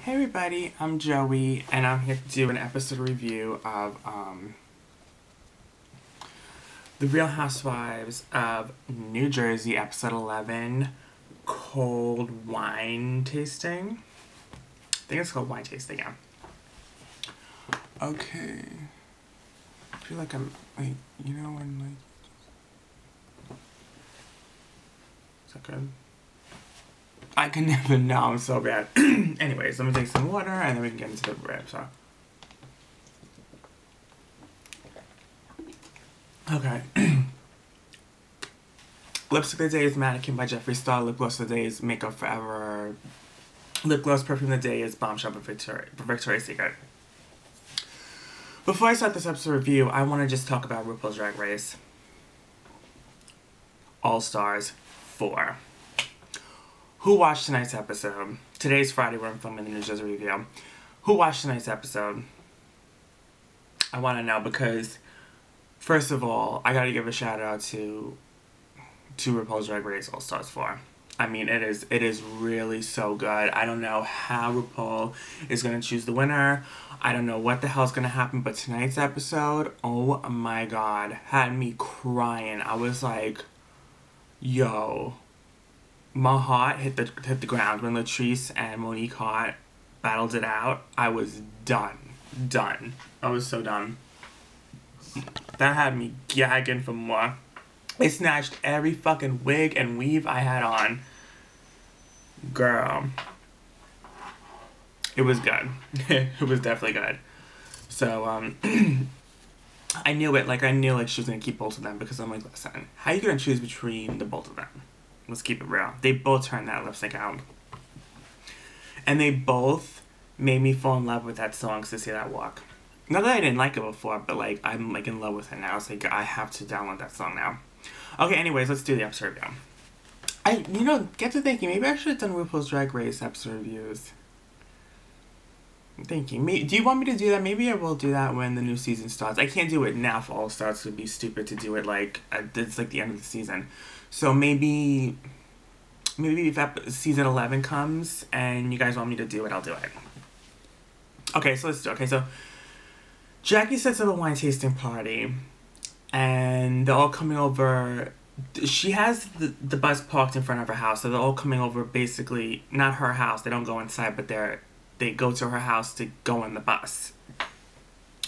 Hey everybody, I'm Joey, and I'm here to do an episode review of The Real Housewives of New Jersey, episode 11, Cold Wine Tasting. I think it's called Wine Tasting, yeah. Okay. I feel like I'm, like, you know, when, like... Is that good? I can never know, I'm so bad. Anyways, let me drink some water and then we can get into the rib, so. Okay. Lipstick of the day is Mannequin by Jeffree Star. Lip gloss of the day is Makeup Forever. Lip gloss perfume of the day is Bombshell by Victoria's Secret. Before I start this episode review, I want to just talk about RuPaul's Drag Race All Stars 4. Who watched tonight's episode? Today's Friday where I'm filming the New Jersey review. Who watched tonight's episode? I want to know because, first of all, I gotta give a shout out to RuPaul's Drag Race All Stars 4. I mean, it is really so good. I don't know how RuPaul is going to choose the winner. I don't know what the hell's going to happen, but tonight's episode, oh my god, had me crying. I was like, yo. My heart hit the ground when Latrice and Monique Hart battled it out. I was done. I was so done. That had me gagging for more. They snatched every fucking wig and weave I had on. Girl. It was good. It was definitely good. So, I knew it. Like, I knew she was going to keep both of them because I'm like, listen, how are you going to choose between the both of them? Let's keep it real. They both turned that lip sync out. And they both made me fall in love with that song, Sissy That Walk. Not that I didn't like it before, but, like, I'm, like, in love with it now. It's like, I have to download that song now. Okay, anyways, let's do the episode review. Get to thinking, maybe I should have done RuPaul's Drag Race episode reviews. I'm thinking, do you want me to do that? Maybe I will do that when the new season starts. I can't do it now for All Stars. It would be stupid to do it, like, it's, like, the end of the season. So maybe if season 11 comes and you guys want me to do it, I'll do it. Okay, so let's do it. Okay, so Jackie sets up a wine tasting party and they're all coming over. She has the bus parked in front of her house, so they're all coming over, basically, not her house. They don't go inside, but they go to her house to go on the bus.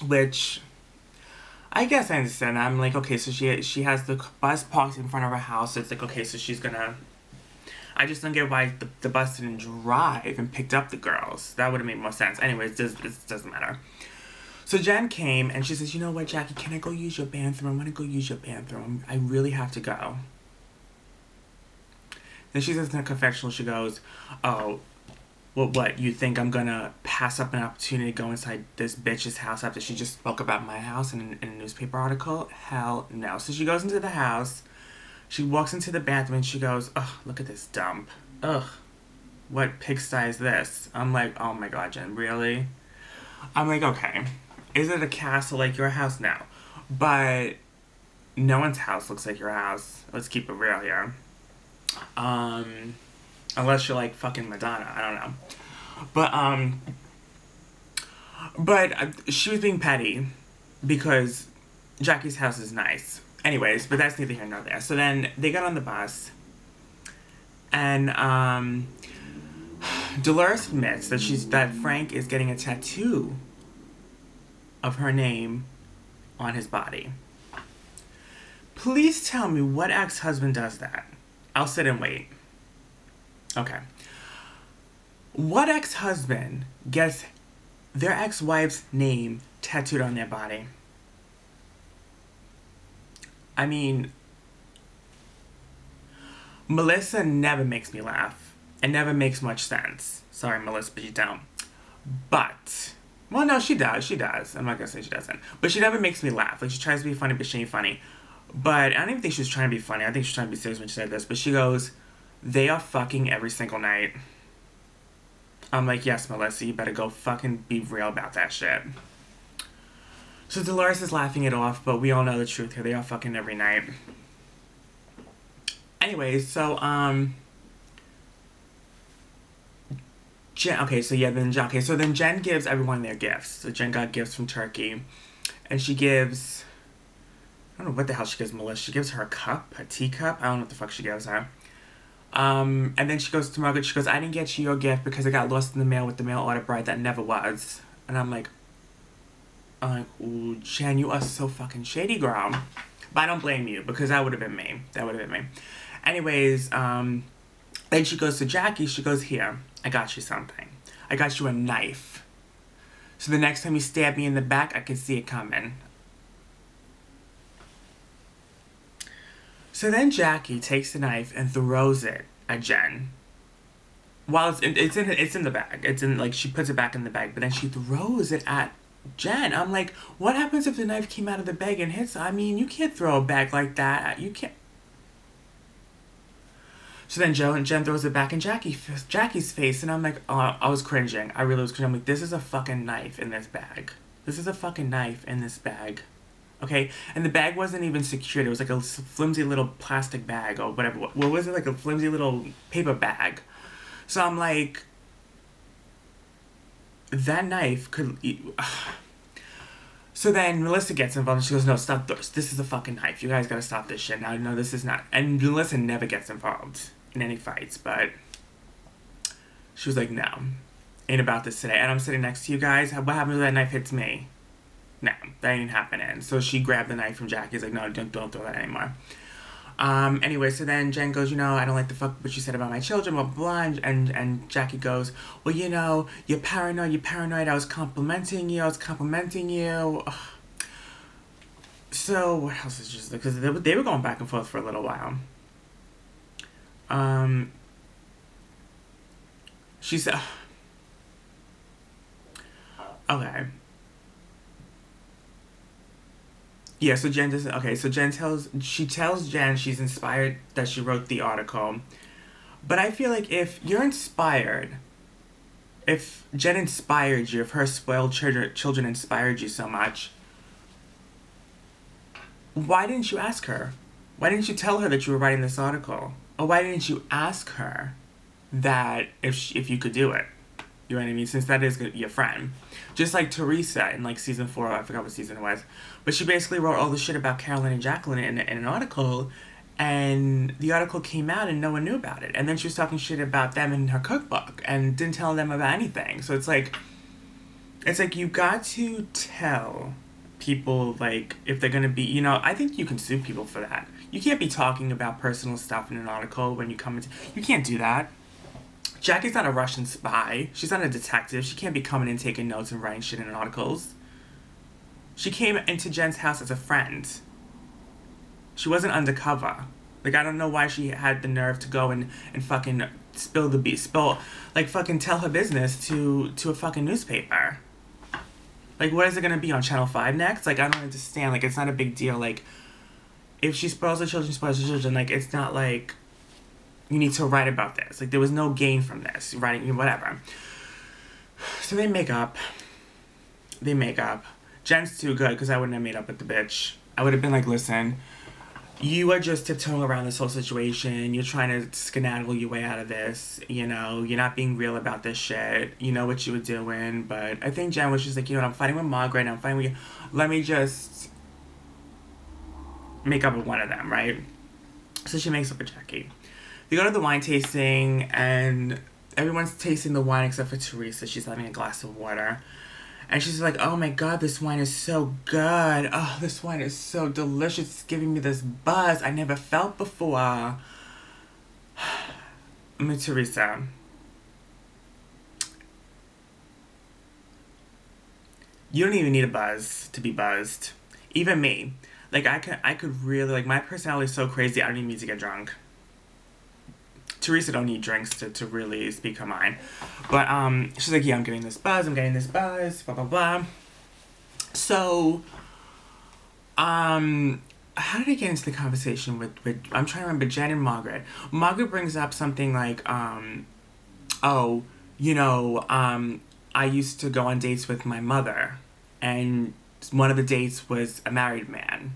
Which, I guess I understand. I'm like, okay, so she has the bus parked in front of her house. So it's like, okay, so she's gonna... I just don't get why the bus didn't drive and picked up the girls. That would have made more sense. Anyways, it doesn't matter. So Jen came and she says, you know what, Jackie, can I go use your bathroom? I want to go use your bathroom. I really have to go. Then she says in her confessional, she goes, oh, well, what, you think I'm gonna pass up an opportunity to go inside this bitch's house after she just spoke about my house in a newspaper article? Hell no. So she goes into the house, she walks into the bathroom and she goes, ugh, look at this dump. Ugh, what pigsty is this? I'm like, oh my god, Jen, really? I'm like, okay, is it a castle like your house? No. But no one's house looks like your house. Let's keep it real here. Unless you're like fucking Madonna, I don't know. But she was being petty because Jackie's house is nice. Anyways, but that's neither here nor there. So then they got on the bus and Dolores admits that Frank is getting a tattoo of her name on his body. Please tell me what ex-husband does that. I'll sit and wait. Okay. What ex-husband gets their ex-wife's name tattooed on their body? I mean, Melissa never makes me laugh. It never makes much sense. Sorry, Melissa, but you don't. But, well, no, she does. She does. I'm not going to say she doesn't. But she never makes me laugh. Like, she tries to be funny, but she ain't funny. But I don't even think she was trying to be funny. I think she was trying to be serious when she said this. But she goes, they are fucking every single night. I'm like, yes, Melissa, you better go fucking be real about that shit. So Dolores is laughing it off, but we all know the truth here. They are fucking every night. Anyways, so, Jen, okay, so yeah, then Jen, okay, so then Jen gives everyone their gifts. So Jen got gifts from Turkey, and she gives, I don't know what the hell she gives Melissa. She gives her a cup, a teacup. I don't know what the fuck she gives her. And then she goes to Margaret. She goes, I didn't get you your gift because it got lost in the mail with the mail order bride that never was. And I'm like, ooh, Jen, you are so fucking shady, girl. But I don't blame you because that would have been me. That would have been me. Anyways, then she goes to Jackie. She goes, here, I got you something. I got you a knife. So the next time you stab me in the back, I can see it coming. So then Jackie takes the knife and throws it at Jen. While it's in the bag. It's in, like, she puts it back in the bag, but then she throws it at Jen. I'm like, what happens if the knife came out of the bag and hits her? I mean, you can't throw a bag like that. You can't. So then Jen throws it back in Jackie's face, and I'm like, oh, I was cringing. I really was cringing. I'm like, this is a fucking knife in this bag. This is a fucking knife in this bag. Okay? And the bag wasn't even secured. It was like a flimsy little plastic bag or whatever. What was it? Like a flimsy little paper bag. So I'm like, that knife could... So then Melissa gets involved and she goes, no, stop this. This is a fucking knife. You guys gotta stop this shit. Now, no, this is not. And Melissa never gets involved in any fights, but she was like, no, ain't about this today. And I'm sitting next to you guys. What happens if that knife hits me? No, that ain't happening. So she grabbed the knife from Jackie. He's like, no, don't throw that anymore. Anyway, so then Jen goes, you know, I don't like the fuck what you said about my children, blah, blah, blah. And Jackie goes, well, you know, you're paranoid, I was complimenting you. Ugh. So, what else is just, because they were going back and forth for a little while. She said, okay. Yeah, so Jen doesn't, okay, so she tells Jen she's inspired that she wrote the article. But I feel like if you're inspired, if Jen inspired you, if her spoiled children inspired you so much, why didn't you ask her? Why didn't you tell her that you were writing this article? Or why didn't you ask her that if you could do it? You know what I mean? Since that is your friend. Just like Teresa in like season 4, I forgot what season it was. But she basically wrote all the shit about Carolyn and Jacqueline in an article. And the article came out and no one knew about it. And then she was talking shit about them in her cookbook. And didn't tell them about anything. So it's like you got to tell people, like, if they're going to be, you know, I think you can sue people for that. You can't be talking about personal stuff in an article when you come into, you can't do that. Jackie's not a Russian spy. She's not a detective. She can't be coming in taking notes and writing shit in articles. She came into Jen's house as a friend. She wasn't undercover. Like, I don't know why she had the nerve to go and fucking like, fucking tell her business to a fucking newspaper. Like, what is it gonna be on Channel 5 next? Like, I don't understand. Like, it's not a big deal. Like, if she spoils the children, like, it's not like you need to write about this. Like, there was no gain from this. Writing, whatever. So they make up. Jen's too good, because I wouldn't have made up with the bitch. I would have been like, listen, you are just tiptoeing around this whole situation. You're trying to skedaddle your way out of this. You know, you're not being real about this shit. You know what you were doing. But I think Jen was just like, you know, I'm fighting with Margaret. I'm fighting with you. Let me just make up with one of them, right? So she makes up with Jackie. They go to the wine tasting, and everyone's tasting the wine except for Teresa. She's having a glass of water. And she's like, oh my god, this wine is so good. Oh, this wine is so delicious. It's giving me this buzz I never felt before. I mean, Teresa. You don't even need a buzz to be buzzed. Even me. Like, I could really, like, my personality is so crazy, I don't even need to get drunk. Teresa don't need drinks to really speak her mind. But, she's like, yeah, I'm getting this buzz, blah, blah, blah. So, how did I get into the conversation with I'm trying to remember, Jen and Margaret. Margaret brings up something like, oh, you know, I used to go on dates with my mother, and one of the dates was a married man.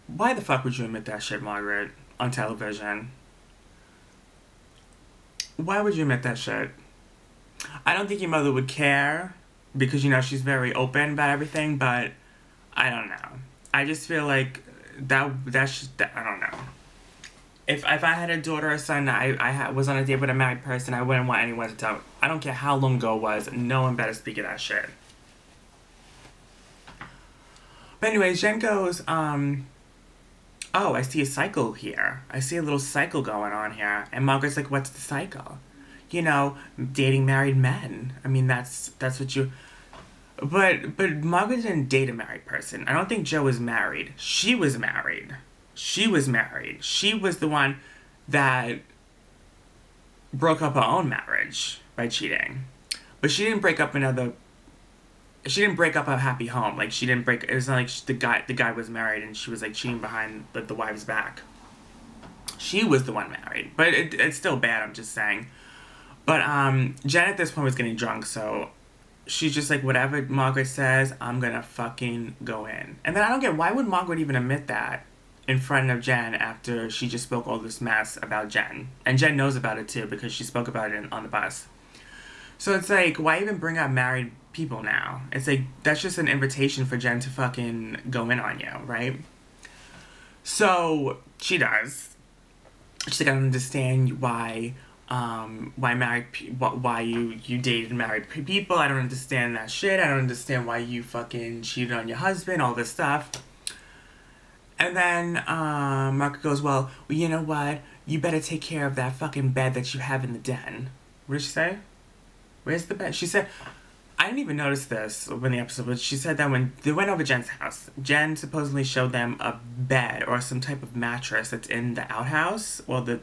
Why the fuck would you admit that shit, Margaret? On television. Why would you admit that shit? I don't think your mother would care because, you know, she's very open about everything, but I don't know. I just feel like I don't know. If I had a daughter or son, was on a date with a married person, I wouldn't want anyone to tell. I don't care how long ago it was. No one better speak of that shit. But anyways, Jen goes, oh, I see a cycle here. I see a little cycle going on here. And Margaret's like, what's the cycle? You know, dating married men. I mean, that's what you... But Margaret didn't date a married person. I don't think Joe was married. She was married. She was married. She was the one that broke up her own marriage by cheating. But she didn't break up she didn't break up a happy home. Like, she didn't break... It was not like the guy was married and she was, like, cheating behind the wife's back. She was the one married. But it's still bad, I'm just saying. But, Jen at this point was getting drunk, so she's just like, whatever Margaret says, I'm gonna fucking go in. And then I don't get, why would Margaret even admit that in front of Jen after she just spoke all this mess about Jen? And Jen knows about it, too, because she spoke about it on the bus. So it's like, why even bring up married people now? It's like, that's just an invitation for Jen to fucking go in on you, right? So she does. She's like, I don't understand why you dated married people. I don't understand that shit. I don't understand why you fucking cheated on your husband, all this stuff. And then Margaret goes, well, you know what? You better take care of that fucking bed that you have in the den. What did she say? Where's the bed? She said, I didn't even notice this when the episode was. She said that when they went over Jen's house, Jen supposedly showed them a bed or some type of mattress that's in the outhouse, or the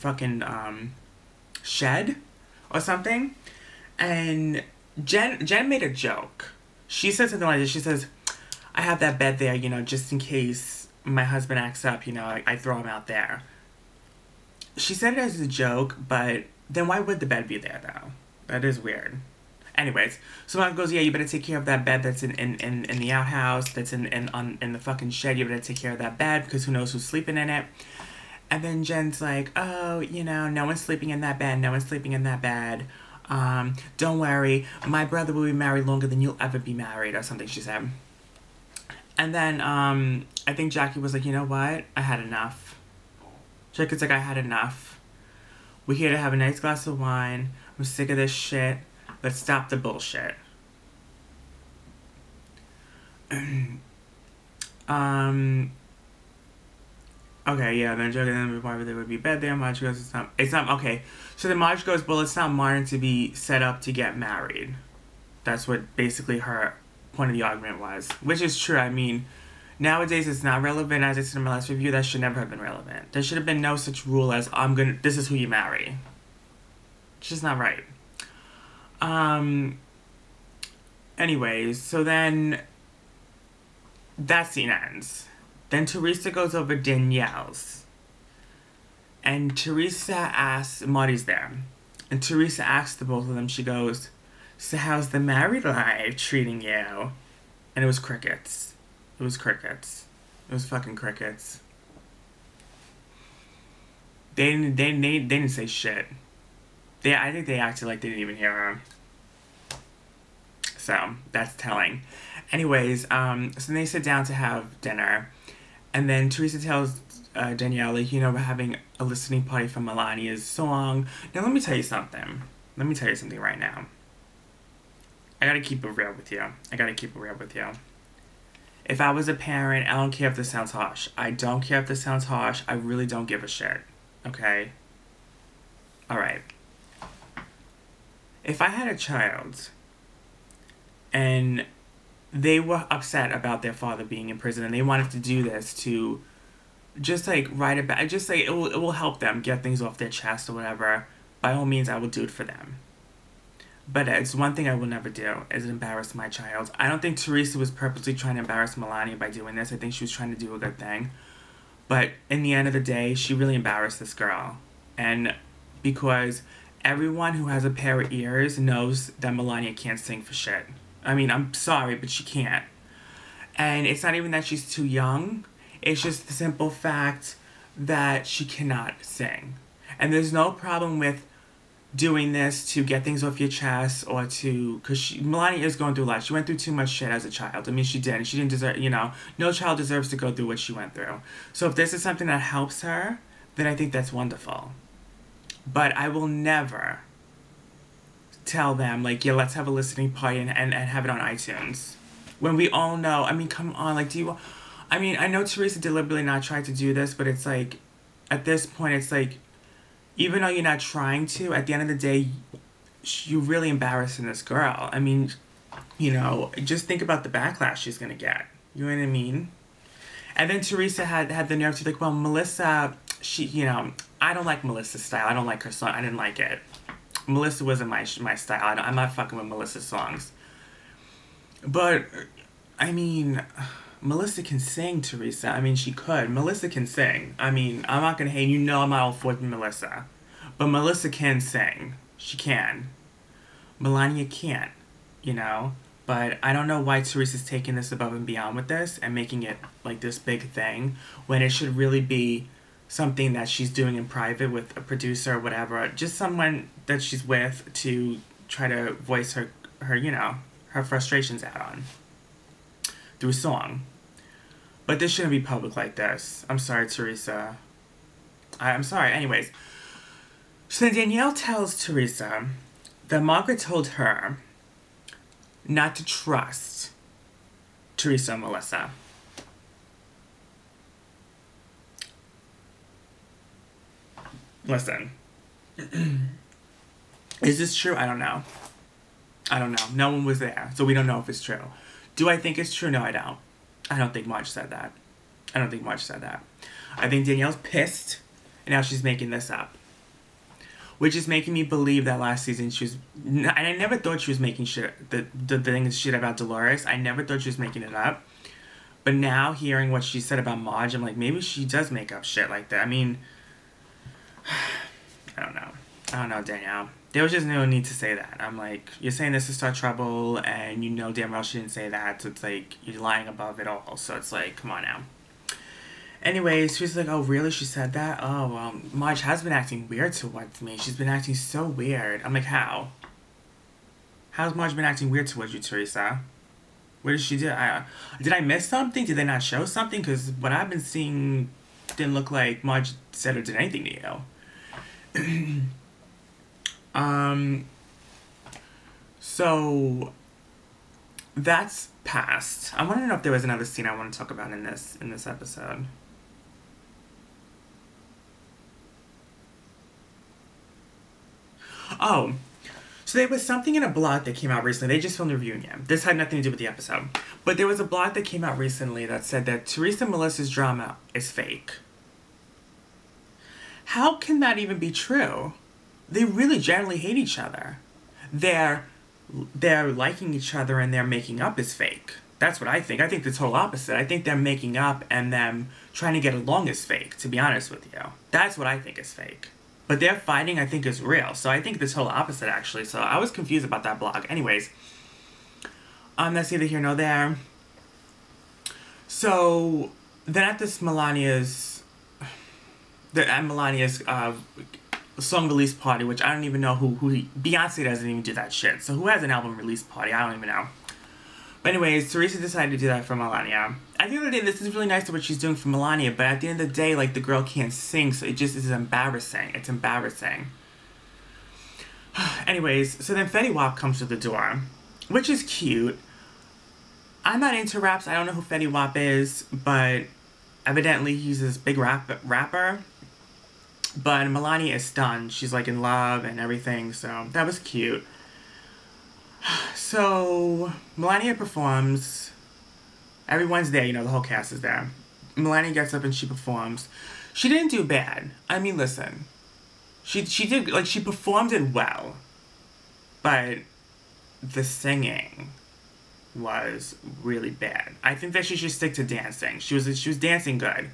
fucking shed or something. And Jen made a joke. She said something like this. She says, I have that bed there, you know, just in case my husband acts up, you know, I throw him out there. She said it as a joke, but then why would the bed be there, though? That is weird. Anyways, so Mom goes, yeah, you better take care of that bed that's in the outhouse, that's in the fucking shed. You better take care of that bed, because who knows who's sleeping in it. And then Jen's like, oh, you know, no one's sleeping in that bed. No one's sleeping in that bed. Don't worry. My brother will be married longer than you'll ever be married, or something she said. And then I think Jackie was like, you know what? I had enough. Jackie's like, I had enough. We're here to have a nice glass of wine. I'm sick of this shit. Let's stop the bullshit. Okay, yeah, then joking them why there would be bed there. Marge goes, it's not, okay. So then Marge goes, well, it's not modern to be set up to get married. That's what basically her point of the argument was. Which is true, I mean, nowadays it's not relevant. As I said in my last review, that should never have been relevant. There should have been no such rule as, this is who you marry. It's just not right. Anyways, so then that scene ends. Then Teresa goes over Danielle's. And Teresa asks, Marty's there. And Teresa asks the both of them, she goes, so how's the married life treating you? And it was crickets. It was crickets. It was fucking crickets. They didn't say shit. I think they acted like they didn't even hear her. So, that's telling. Anyways, so they sit down to have dinner. And then Teresa tells Danielle, like, you know, we're having a listening party for Melania's song. Now, let me tell you something. Let me tell you something right now. I gotta keep it real with you. I gotta keep it real with you. If I was a parent, I don't care if this sounds harsh. I don't care if this sounds harsh. I really don't give a shit. Okay? Alright. If I had a child and they were upset about their father being in prison and they wanted to do this to just like write it back, just like it will help them get things off their chest or whatever, by all means I will do it for them. But it's one thing I will never do, is embarrass my child. I don't think Teresa was purposely trying to embarrass Melania by doing this. I think she was trying to do a good thing. But in the end of the day, she really embarrassed this girl. And because everyone who has a pair of ears knows that Melania can't sing for shit. I mean, I'm sorry, but she can't. And it's not even that she's too young. It's just the simple fact that she cannot sing. And there's no problem with doing this to get things off your chest or to, because Melania is going through a lot. She went through too much shit as a child. I mean, she did. She didn't deserve, you know, no child deserves to go through what she went through. So if this is something that helps her, then I think that's wonderful. But I will never tell them, like, yeah, let's have a listening party and have it on iTunes. When we all know, I mean, come on, like, I mean, I know Teresa deliberately not tried to do this, but it's like, at this point, it's like, even though you're not trying to, at the end of the day, you're really embarrassing this girl. I mean, you know, just think about the backlash she's gonna get. You know what I mean? And then Teresa had the nerve to be like, well, Melissa, she, you know, I don't like Melissa's style. I don't like her song. I didn't like it. Melissa wasn't my style. I'm not fucking with Melissa's songs. But, I mean, Melissa can sing, Teresa. I mean, she could. Melissa can sing. I mean, I'm not gonna hate. You know I'm not all for Melissa. But Melissa can sing. She can. Melania can't, you know? But I don't know why Teresa's taking this above and beyond with this and making it, like, this big thing when it should really be something that she's doing in private with a producer or whatever. Just someone that she's with to try to voice her you know, her frustrations out on through a song. But this shouldn't be public like this. I'm sorry, Teresa. I'm sorry. Anyways. So then Danielle tells Teresa that Margaret told her not to trust Teresa and Melissa. Listen. Is this true? I don't know. I don't know. No one was there, so we don't know if it's true. Do I think it's true? No, I don't. I don't think Marge said that. I don't think Marge said that. I think Danielle's pissed, and now she's making this up. Which is making me believe that last season she was... And I never thought she was making shit... The thing is shit about Dolores. I never thought she was making it up. But now, hearing what she said about Marge, I'm like, maybe she does make up shit like that. I mean... I don't know. I don't know, Danielle. There was just no need to say that. I'm like, you're saying this to start trouble, and you know damn well she didn't say that, so it's like, you're lying above it all. So it's like, come on now. Anyways, she's like, oh, really? She said that? Oh, well, Marge has been acting weird towards me. She's been acting so weird. I'm like, how? How's Marge been acting weird towards you, Teresa? What did she do? Did I miss something? Did they not show something? Because what I've been seeing didn't look like Marge said or did anything to you. So that's past. I want to know if there was another scene I want to talk about in this episode. Oh, so there was something in a blog that came out recently. They just filmed a reunion. This had nothing to do with the episode. But there was a blog that came out recently that said that Teresa and Melissa's drama is fake. How can that even be true? They really generally hate each other. Their liking each other and their making up is fake. That's what I think. I think the total opposite. I think them making up and them trying to get along is fake, to be honest with you. That's what I think is fake. But their fighting, I think, is real. So I think the total opposite, actually. So I was confused about that blog. Anyways, that's neither here nor there. So then at this Melania's song release party, which I don't even know who Beyonce doesn't even do that shit. So who has an album release party? I don't even know. But anyways, Teresa decided to do that for Melania. At the end of the day, this is really nice what she's doing for Melania, but at the end of the day, like, the girl can't sing, so it just is embarrassing. It's embarrassing. Anyways, so then Fetty Wap comes to the door, which is cute. I'm not into raps. I don't know who Fetty Wap is, but evidently he's this big rapper. But Melania is stunned. She's, like, in love and everything, so that was cute. So, Melania performs. Everyone's there, you know, the whole cast is there. Melania gets up and she performs. She didn't do bad. I mean, listen. She did, like, she performed it well. But the singing was really bad. I think that she should stick to dancing. She was dancing good.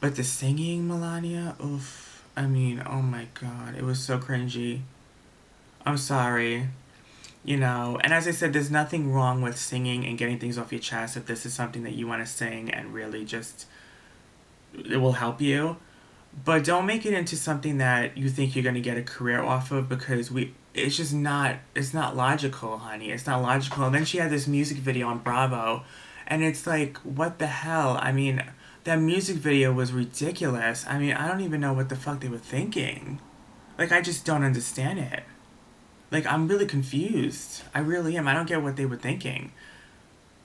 But the singing, Melania, oof. I mean, oh my god. It was so cringy. I'm sorry. You know, and as I said, there's nothing wrong with singing and getting things off your chest if this is something that you want to sing and really just, it will help you. But don't make it into something that you think you're gonna get a career off of, because it's just not, it's not logical, honey. It's not logical. And then she had this music video on Bravo, and it's like, what the hell? I mean, that music video was ridiculous. I mean, I don't even know what the fuck they were thinking. Like, I just don't understand it. Like, I'm really confused. I really am. I don't get what they were thinking.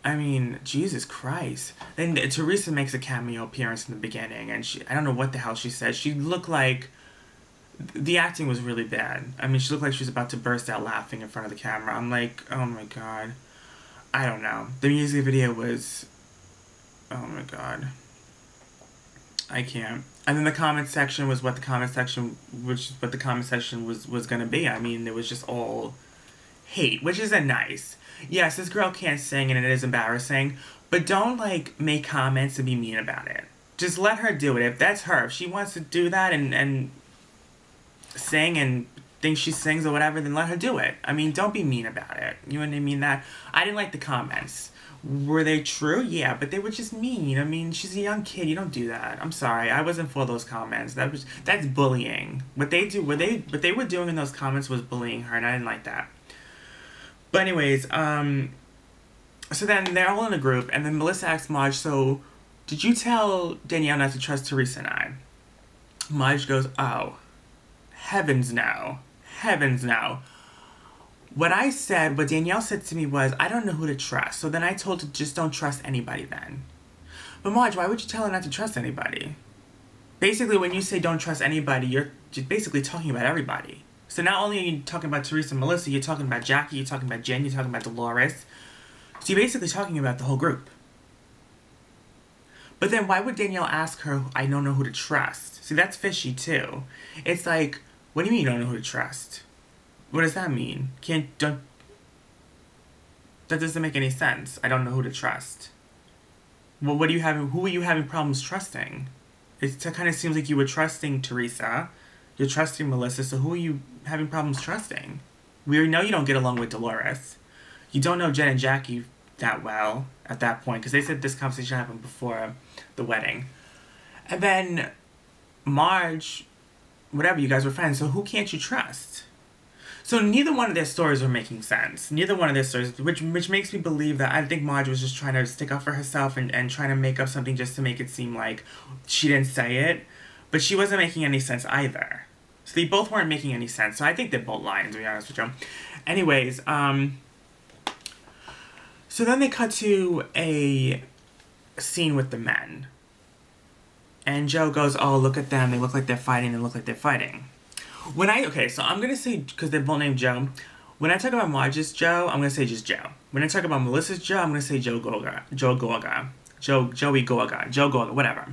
I mean, Jesus Christ. Then Teresa makes a cameo appearance in the beginning, and I don't know what the hell she said. She looked like, the acting was really bad. I mean, she looked like she was about to burst out laughing in front of the camera. I'm like, oh my God. I don't know. The music video was, oh my God. I can't. And then the comment section was what the comment section, was gonna be. I mean, it was just all hate, which isn't nice. Yes, this girl can't sing and it is embarrassing, but don't, like, make comments and be mean about it. Just let her do it. If that's her, if she wants to do that and sing and thinks she sings or whatever, then let her do it. I mean, don't be mean about it. You know what I mean? I didn't like the comments. Were they true? Yeah, but they were just mean. I mean, she's a young kid. You don't do that. I'm sorry. I wasn't for those comments. That's bullying. What they were doing in those comments was bullying her, and I didn't like that. But anyways, so then they're all in a group, and then Melissa asks Marge, so did you tell Danielle not to trust Teresa and I? Marge goes, oh, heavens no. Heavens no. What Danielle said to me was, I don't know who to trust. So then I told her, just don't trust anybody then. But Marge, why would you tell her not to trust anybody? Basically, when you say don't trust anybody, you're just basically talking about everybody. So not only are you talking about Teresa and Melissa, you're talking about Jackie, you're talking about Jen, you're talking about Dolores. So you're basically talking about the whole group. But then why would Danielle ask her, I don't know who to trust? See, that's fishy too. It's like, what do you mean you don't know who to trust? What does that mean? That doesn't make any sense. I don't know who to trust. Well, who are you having problems trusting? It kind of seems like you were trusting Teresa. You're trusting Melissa, so who are you having problems trusting? We know you don't get along with Dolores. You don't know Jen and Jackie that well at that point, because they said this conversation happened before the wedding. And then Marge, whatever, you guys were friends, so who can't you trust? So neither one of their stories were making sense. Neither one of their stories, which makes me believe that I think Marge was just trying to stick up for herself and trying to make up something just to make it seem like she didn't say it. But she wasn't making any sense either. So they both weren't making any sense. So I think they're both lying, to be honest with you. Anyways, so then they cut to a scene with the men. And Joe goes, oh, look at them. They look like they're fighting. They look like they're fighting. Okay, so I'm going to say, because they're both named Joe, when I talk about Marge's Joe, I'm going to say just Joe. When I talk about Melissa's Joe, I'm going to say Joey Gorga, whatever.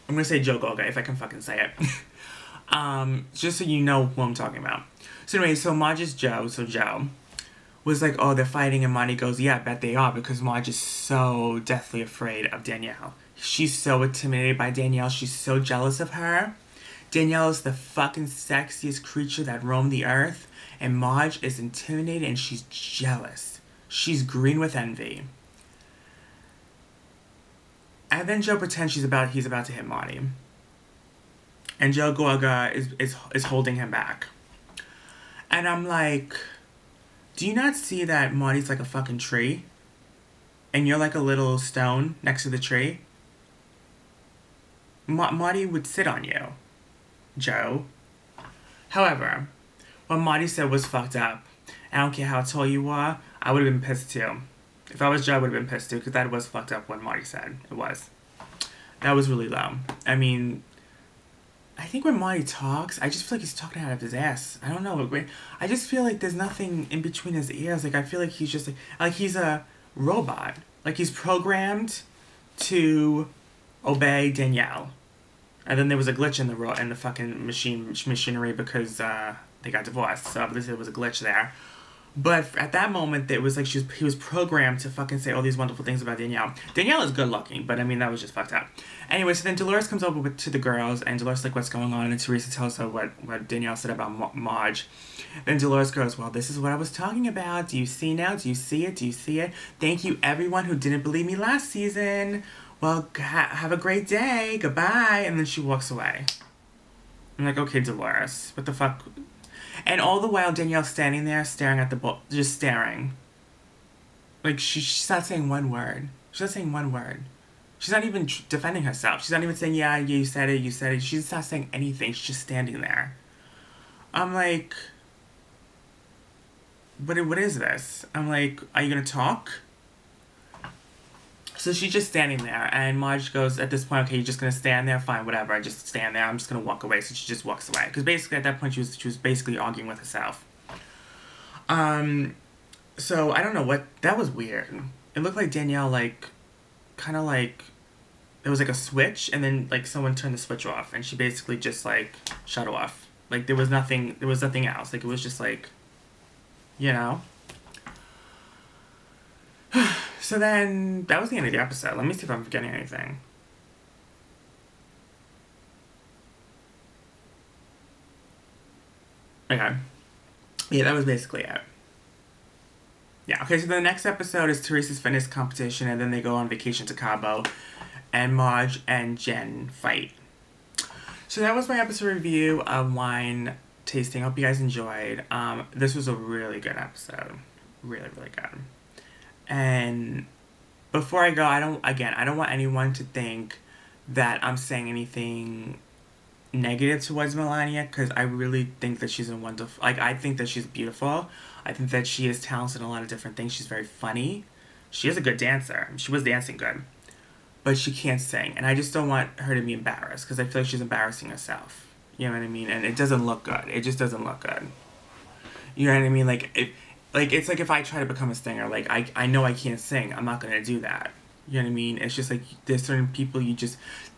I'm going to say Joe Gorga, if I can fucking say it. Just so you know who I'm talking about. So anyway, so Marge's Joe, so Joe, was like, oh, they're fighting, and Marty goes, yeah, I bet they are, because Marge is so deathly afraid of Danielle. She's so intimidated by Danielle. She's so jealous of her. Danielle is the fucking sexiest creature that roamed the earth, and Marge is intimidated and she's jealous. She's green with envy. And then Joe pretends he's about to hit Marty. And Joe Gorga is holding him back. And I'm like, do you not see that Marty's like a fucking tree? And you're like a little stone next to the tree? Marty would sit on you, Joe. However, what Marty said was fucked up. I don't care how tall you are, I would have been pissed too. If I was Joe, I would have been pissed too, because that was fucked up what Marty said. It was. That was really low. I mean, I think when Marty talks, I just feel like he's talking out of his ass. I don't know. I just feel like there's nothing in between his ears. Like, I feel like he's just like he's a robot. Like, he's programmed to obey Danielle. And then there was a glitch in the fucking machinery because they got divorced. So obviously there was a glitch there. But at that moment, it was like he was programmed to fucking say all these wonderful things about Danielle. Danielle is good looking, but I mean, that was just fucked up. Anyway, so then Dolores comes over to the girls, and Dolores is like, what's going on? And Teresa tells her what Danielle said about Marge. Then Dolores goes, well, this is what I was talking about. Do you see now? Do you see it? Do you see it? Thank you, everyone who didn't believe me last season. Well, have a great day. Goodbye. And then she walks away. I'm like, okay, Dolores, what the fuck? And all the while, Danielle's standing there staring at the bowl, just staring. Like, she's not saying one word. She's not saying one word. She's not even defending herself. She's not even saying, yeah, you said it, you said it. She's not saying anything. She's just standing there. I'm like, what is this? I'm like, are you going to talk? So she's just standing there, and Marge goes, at this point, okay, you're just going to stand there? Fine, whatever. I just stand there. I'm just going to walk away. So she just walks away. Because basically, at that point, she was basically arguing with herself. So I don't know what, that was weird. It looked like Danielle, like, kind of like, it was like a switch, and then, like, someone turned the switch off, and she basically just, like, shut off. Like, there was nothing else. Like, it was just, like, you know? So then, that was the end of the episode. Let me see if I'm forgetting anything. Okay. Yeah, that was basically it. Yeah, okay, so the next episode is Teresa's fitness competition, and then they go on vacation to Cabo, and Marge and Jen fight. So that was my episode review of Wine Tasting. I hope you guys enjoyed. This was a really good episode. Really, really good. And before I go, I don't want anyone to think that I'm saying anything negative towards Melania, because I really think that she's a wonderful, like, I think that she's beautiful. I think that she is talented in a lot of different things. She's very funny. She is a good dancer. She was dancing good. But she can't sing. And I just don't want her to be embarrassed, because I feel like she's embarrassing herself. You know what I mean? And it doesn't look good. It just doesn't look good. You know what I mean? It's like if I try to become a singer, like, I know I can't sing. I'm not going to do that. You know what I mean? It's just like, there's certain people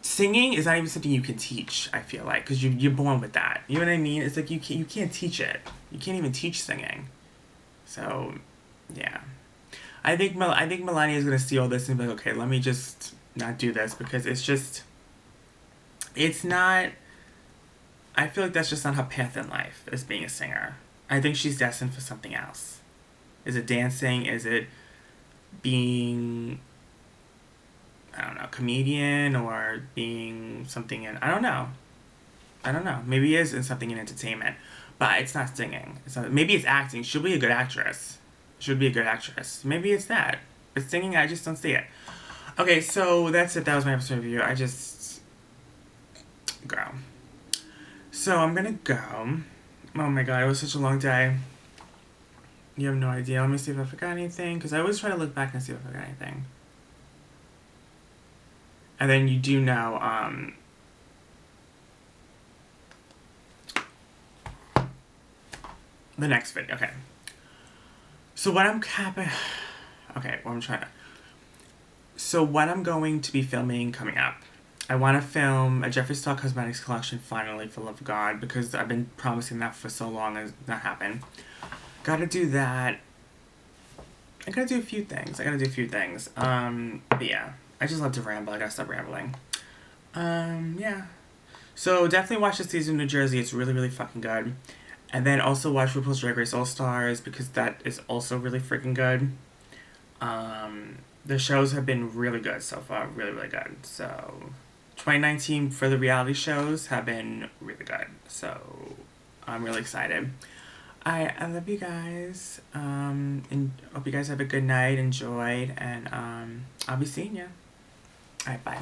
singing is not even something you can teach, I feel like, because you're born with that. You know what I mean? It's like you can't teach it. You can't even teach singing. So, yeah. I think Melania is going to see all this and be like, okay, let me just not do this, because it's not, I feel like that's just not her path in life, as being a singer. I think she's destined for something else. Is it dancing? Is it being, I don't know, comedian, or being something in, I don't know. Maybe it is in something in entertainment, but it's not singing. Maybe it's acting. She'll be a good actress. Maybe it's that. But singing, I just don't see it. Okay, so that's it. That was my episode review. Girl. So I'm gonna go. Oh my god, it was such a long day. You have no idea. Let me see if I forgot anything, because I always try to look back and see if I forgot anything. And then you do know, the next video. Okay. So what I'm going to be filming coming up. I want to film a Jeffree Star Cosmetics collection finally, for love of God, because I've been promising that for so long and it's not happened. Gotta do that. I gotta do a few things. But yeah, I just love to ramble. I gotta stop rambling. Yeah. So definitely watch the season of New Jersey. It's really, really fucking good. And then also watch RuPaul's Drag Race All-Stars, because that is also really freaking good. The shows have been really good so far. Really, really good. So 2019 for the reality shows have been really good. So I'm really excited. I love you guys. And hope you guys have a good night, enjoyed, and I'll be seeing you. Alright, bye.